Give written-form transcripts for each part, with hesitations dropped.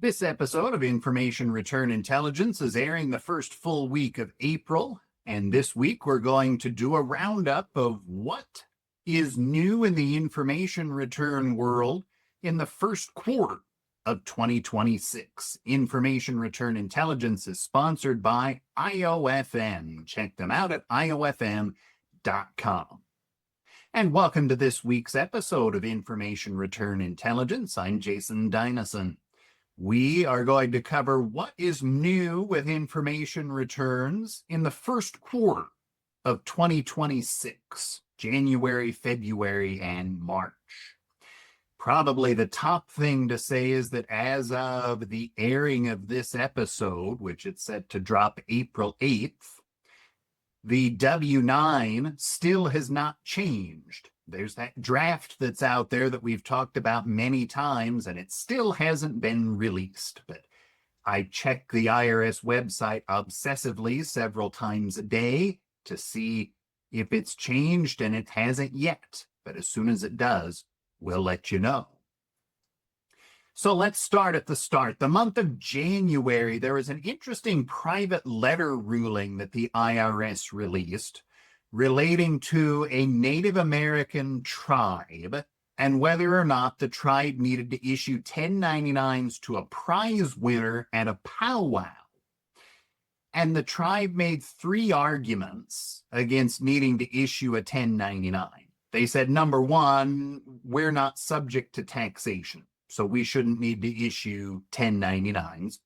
This episode of Information Return Intelligence is airing the first full week of April, and this week we're going to do a roundup of what is new in the information return world in the first quarter of 2026. Information Return Intelligence is sponsored by IOFM. Check them out at iofm.com. And welcome to this week's episode of Information Return Intelligence. I'm Jason Dynison. We are going to cover what is new with information returns in the first quarter of 2026, January, February, and March. Probably the top thing to say is that as of the airing of this episode, which it's set to drop April 8th, the W-9 still has not changed. There's that draft that's out there that we've talked about many times, and it still hasn't been released. But I check the IRS website obsessively several times a day to see if it's changed, and it hasn't yet. But as soon as it does, we'll let you know. So let's start at the start. The month of January, there was an interesting private letter ruling that the IRS released relating to a Native American tribe and whether or not the tribe needed to issue 1099s to a prize winner at a powwow. And the tribe made three arguments against needing to issue a 1099. They said, number one, we're not subject to taxation, so we shouldn't need to issue 1099s.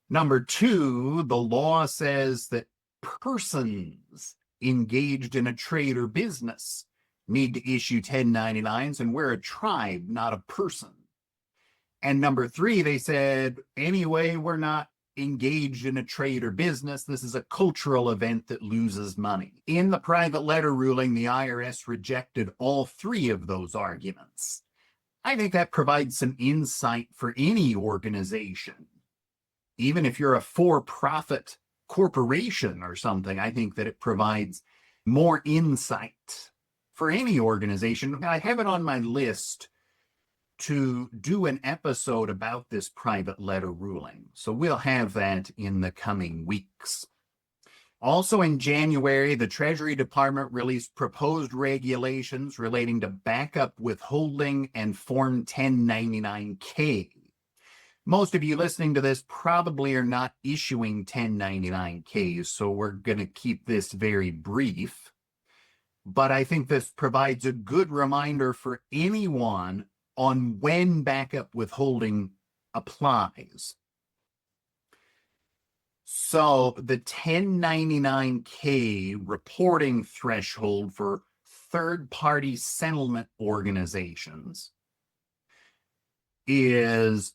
Number two, the law says that persons engaged in a trade or business need to issue 1099s, and we're a tribe, not a person. And number three, they said, anyway, we're not engaged in a trade or business. This is a cultural event that loses money. In the private letter ruling, the IRS rejected all three of those arguments. I think that provides some insight for any organization. Even if you're a for-profit corporation or something, I think that it provides more insight for any organization. I have it on my list to do an episode about this private letter ruling, so we'll have that in the coming weeks. Also in January, the Treasury Department released proposed regulations relating to backup withholding and Form 1099-K. Most of you listening to this probably are not issuing 1099-Ks, so we're going to keep this very brief. But I think this provides a good reminder for anyone on when backup withholding applies. So the 1099-K reporting threshold for third-party settlement organizations is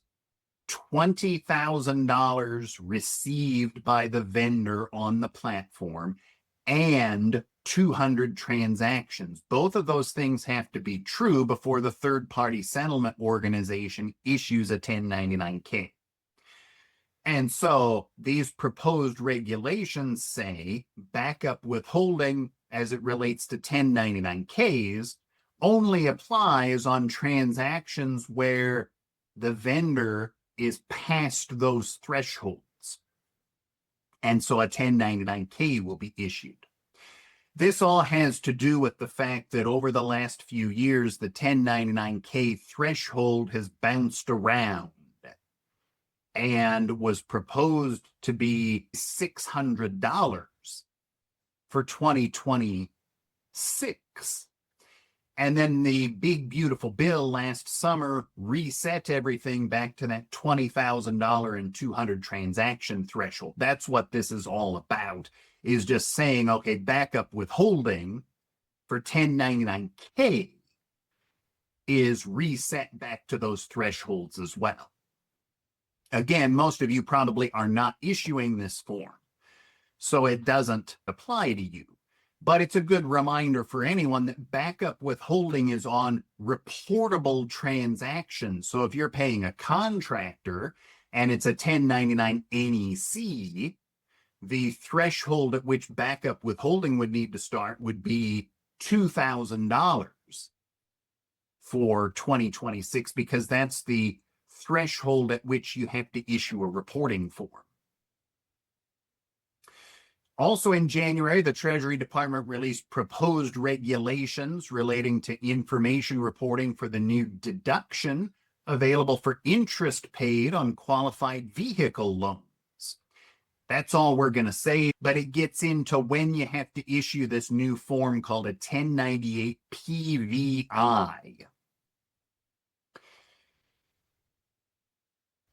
$20,000 received by the vendor on the platform and 200 transactions. Both of those things have to be true before the third-party settlement organization issues a 1099-K. And so these proposed regulations say backup withholding as it relates to 1099-Ks only applies on transactions where the vendor is past those thresholds. And so a 1099-K will be issued. This all has to do with the fact that over the last few years, the 1099-K threshold has bounced around and was proposed to be $600 for 2026. And then the big, beautiful bill last summer reset everything back to that $20,000 and 200 transaction threshold. That's what this is all about, is just saying, okay, backup withholding for 1099-K is reset back to those thresholds as well. Again, most of you probably are not issuing this form, so it doesn't apply to you. But it's a good reminder for anyone that backup withholding is on reportable transactions. So if you're paying a contractor and it's a 1099 NEC, the threshold at which backup withholding would need to start would be $2,000 for 2026, because that's the threshold at which you have to issue a reporting form. Also in January, the Treasury Department released proposed regulations relating to information reporting for the new deduction available for interest paid on qualified vehicle loans. That's all we're going to say, but it gets into when you have to issue this new form called a 1098 PVI.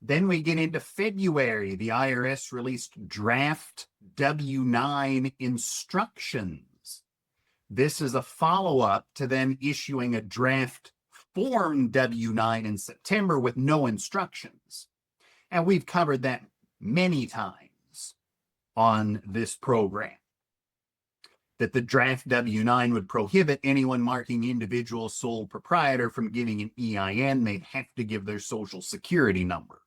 Then we get into February. The IRS released draft W-9 instructions. This is a follow-up to them issuing a draft form W-9 in September with no instructions. And we've covered that many times on this program, that the draft W-9 would prohibit anyone marking individual sole proprietor from giving an EIN. They'd have to give their social security number.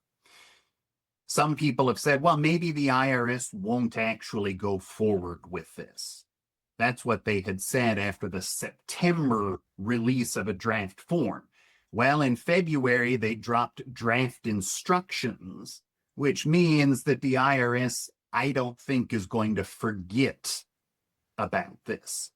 Some people have said, well, maybe the IRS won't actually go forward with this. That's what they had said after the September release of a draft form. Well, in February, they dropped draft instructions, which means that the IRS, I don't think, is going to forget about this.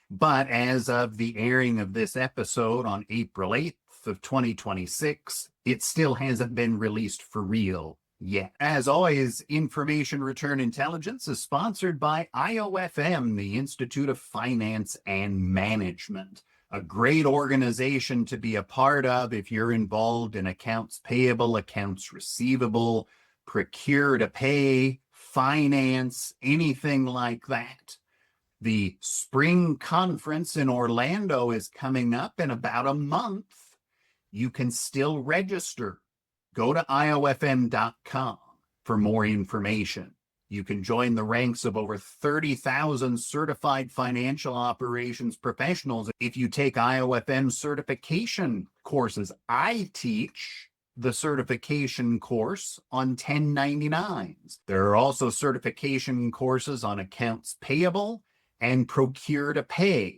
But as of the airing of this episode on April 8th of 2026, it still hasn't been released for real yet. As always, Information Return Intelligence is sponsored by IOFM, the Institute of Finance and Management, a great organization to be a part of if you're involved in accounts payable, accounts receivable, procure to pay, finance, anything like that. The spring conference in Orlando is coming up in about a month. You can still register. Go to iofm.com for more information. You can join the ranks of over 30,000 certified financial operations professionals if you take IOFM certification courses. I teach the certification course on 1099s. There are also certification courses on accounts payable and procure to pay.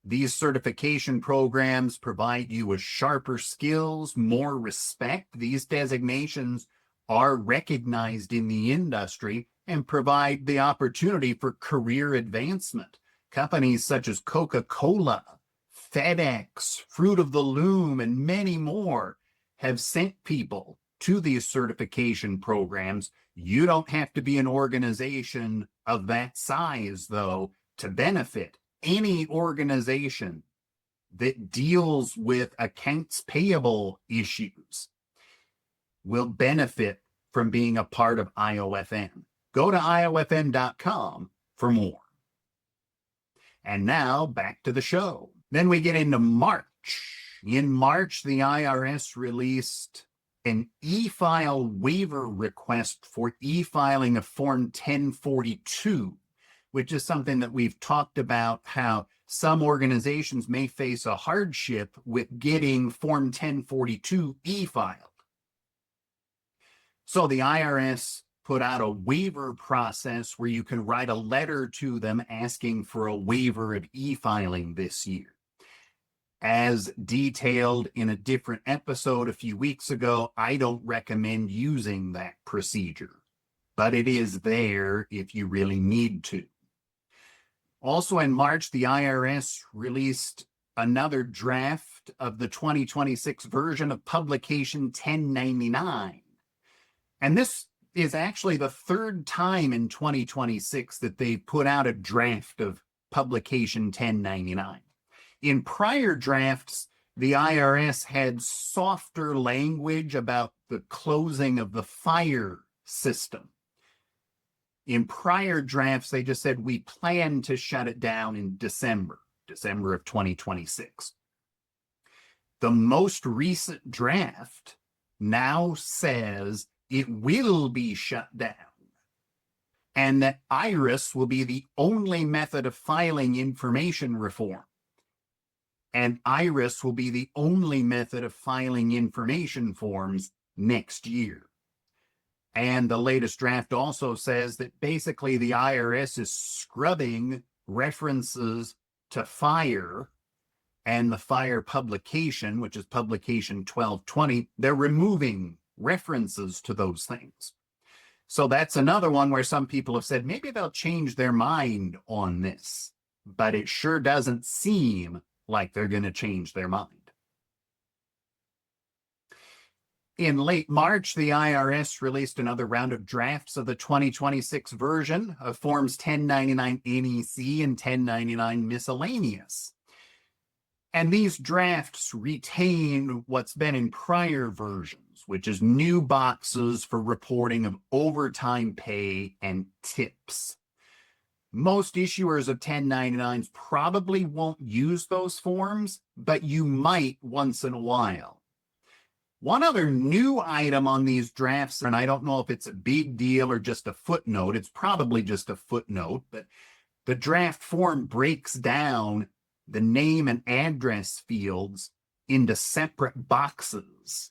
These certification programs provide you with sharper skills, more respect. These designations are recognized in the industry and provide the opportunity for career advancement. Companies such as Coca-Cola, FedEx, Fruit of the Loom, and many more have sent people to these certification programs. You don't have to be an organization of that size, though, to benefit. Any organization that deals with accounts payable issues will benefit from being a part of IOFM. Go to iofm.com for more. And now back to the show. Then we get into March. In March, the IRS released an e-file waiver request for e-filing of Form 1042, which is something that we've talked about, how some organizations may face a hardship with getting Form 1042 e-filed. So the IRS put out a waiver process where you can write a letter to them asking for a waiver of e-filing this year. As detailed in a different episode a few weeks ago, I don't recommend using that procedure, but it is there if you really need to. Also in March, the IRS released another draft of the 2026 version of Publication 1099. And this is actually the third time in 2026 that they've put out a draft of Publication 1099. In prior drafts, the IRS had softer language about the closing of the fire system. In prior drafts, they just said, we plan to shut it down in December of 2026. The most recent draft now says it will be shut down and that IRIS will be the only method of filing information reform. And IRIS will be the only method of filing information forms next year. And the latest draft also says that basically the IRS is scrubbing references to fire and the fire publication, which is publication 1220, they're removing references to those things. So that's another one where some people have said maybe they'll change their mind on this, but it sure doesn't seem like they're going to change their mind. In late March, the IRS released another round of drafts of the 2026 version of Forms 1099 NEC and 1099 Miscellaneous. And these drafts retain what's been in prior versions, which is new boxes for reporting of overtime pay and tips. Most issuers of 1099s probably won't use those forms, but you might once in a while. One other new item on these drafts, and I don't know if it's a big deal or just a footnote, it's probably just a footnote, but the draft form breaks down the name and address fields into separate boxes.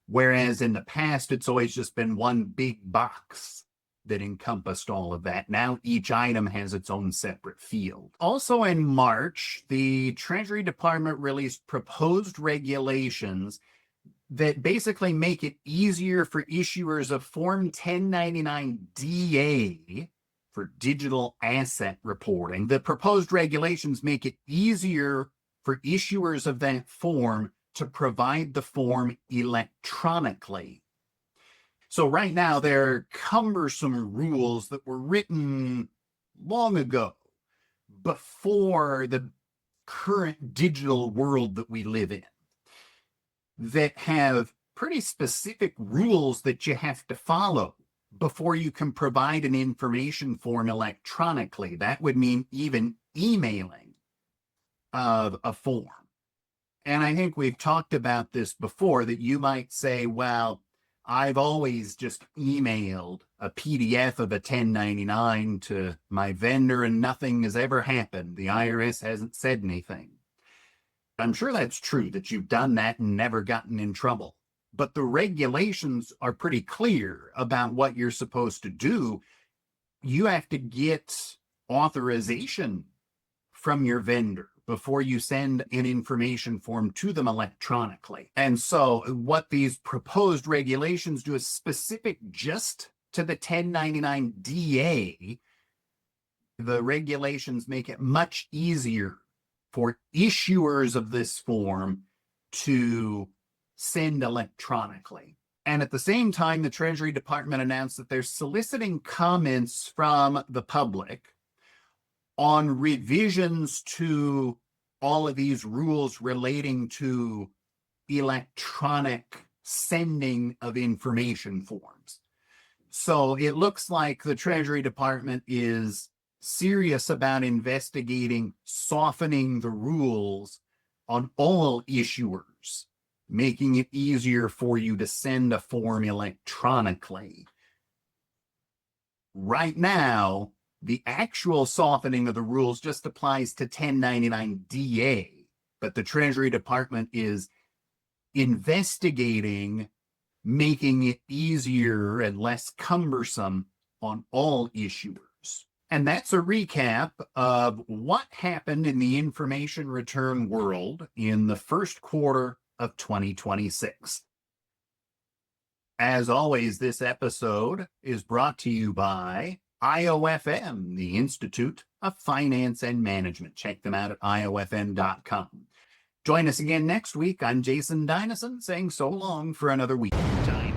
Whereas in the past, it's always just been one big box that encompassed all of that. Now each item has its own separate field. Also in March, the Treasury Department released proposed regulations that basically make it easier for issuers of Form 1099-DA for digital asset reporting. The proposed regulations make it easier for issuers of that form to provide the form electronically. So right now, there are cumbersome rules that were written long ago, before the current digital world that we live in, that have pretty specific rules that you have to follow before you can provide an information form electronically. That would mean even emailing of a form. And I think we've talked about this before, that you might say, well, I've always just emailed a PDF of a 1099 to my vendor and nothing has ever happened. The IRS hasn't said anything. I'm sure that's true, that you've done that and never gotten in trouble. But the regulations are pretty clear about what you're supposed to do. You have to get authorization from your vendor before you send an information form to them electronically. And so what these proposed regulations do is specific just to the 1099-DA. The regulations make it much easier for issuers of this form to send electronically. And at the same time, the Treasury Department announced that they're soliciting comments from the public on revisions to all of these rules relating to electronic sending of information forms. So it looks like the Treasury Department is serious about investigating softening the rules on all issuers, making it easier for you to send a form electronically. Right now, the actual softening of the rules just applies to 1099-DA, but the Treasury Department is investigating making it easier and less cumbersome on all issuers. And that's a recap of what happened in the information return world in the first quarter of 2026. As always, this episode is brought to you by IOFM, the Institute of Finance and Management. Check them out at iofm.com. Join us again next week. I'm Jason Dynason, saying so long for another week of time.